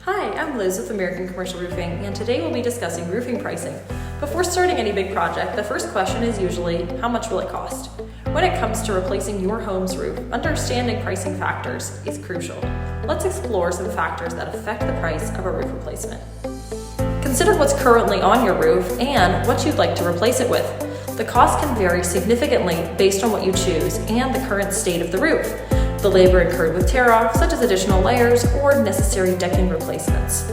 Hi, I'm Liz with American Commercial Roofing, and today we'll be discussing roofing pricing. Before starting any big project, the first question is usually, how much will it cost? When it comes to replacing your home's roof, understanding pricing factors is crucial. Let's explore some factors that affect the price of a roof replacement. Consider what's currently on your roof and what you'd like to replace it with. The cost can vary significantly based on what you choose and the current state of the roof, the labor incurred with tear-off, such as additional layers or necessary decking replacements.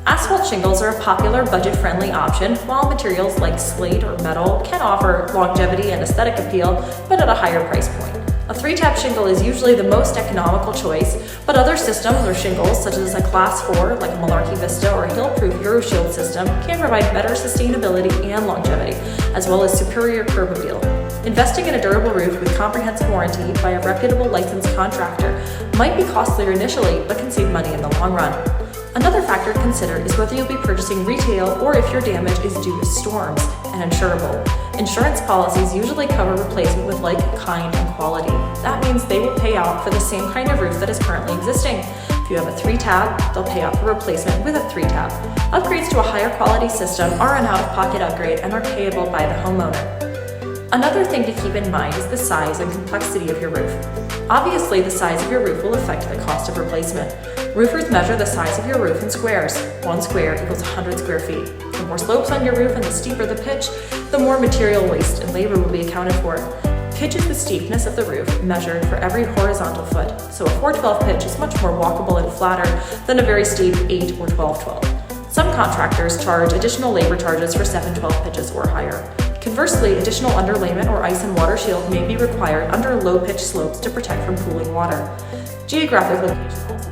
Asphalt shingles are a popular budget-friendly option, while materials like slate or metal can offer longevity and aesthetic appeal, but at a higher price point. A 3-tap shingle is usually the most economical choice, but other systems or shingles, such as a Class 4 like a Malarkey Vista or a Hillproof EuroShield system, can provide better sustainability and longevity, as well as superior curb appeal. Investing in a durable roof with comprehensive warranty by a reputable licensed contractor might be costlier initially, but can save money in the long run. Another factor to consider is whether you'll be purchasing retail or if your damage is due to storms and insurable. Insurance policies usually cover replacement with like kind and quality. That means they will pay out for the same kind of roof that is currently existing. If you have a 3-tap, they'll pay out for replacement with a 3-tap. Upgrades to a higher quality system are an out-of-pocket upgrade and are payable by the homeowner. Another thing to keep in mind is the size and complexity of your roof. Obviously, the size of your roof will affect the cost of replacement. Roofers measure the size of your roof in squares. 1 square equals 100 square feet. The more slopes on your roof and the steeper the pitch, the more material waste and labor will be accounted for. Pitch is the steepness of the roof measured for every horizontal foot, so a 412 pitch is much more walkable and flatter than a very steep 8 or 1212. Some contractors charge additional labor charges for 712 pitches or higher. Conversely, additional underlayment or ice and water shield may be required under low-pitch slopes to protect from pooling water. Geographic location also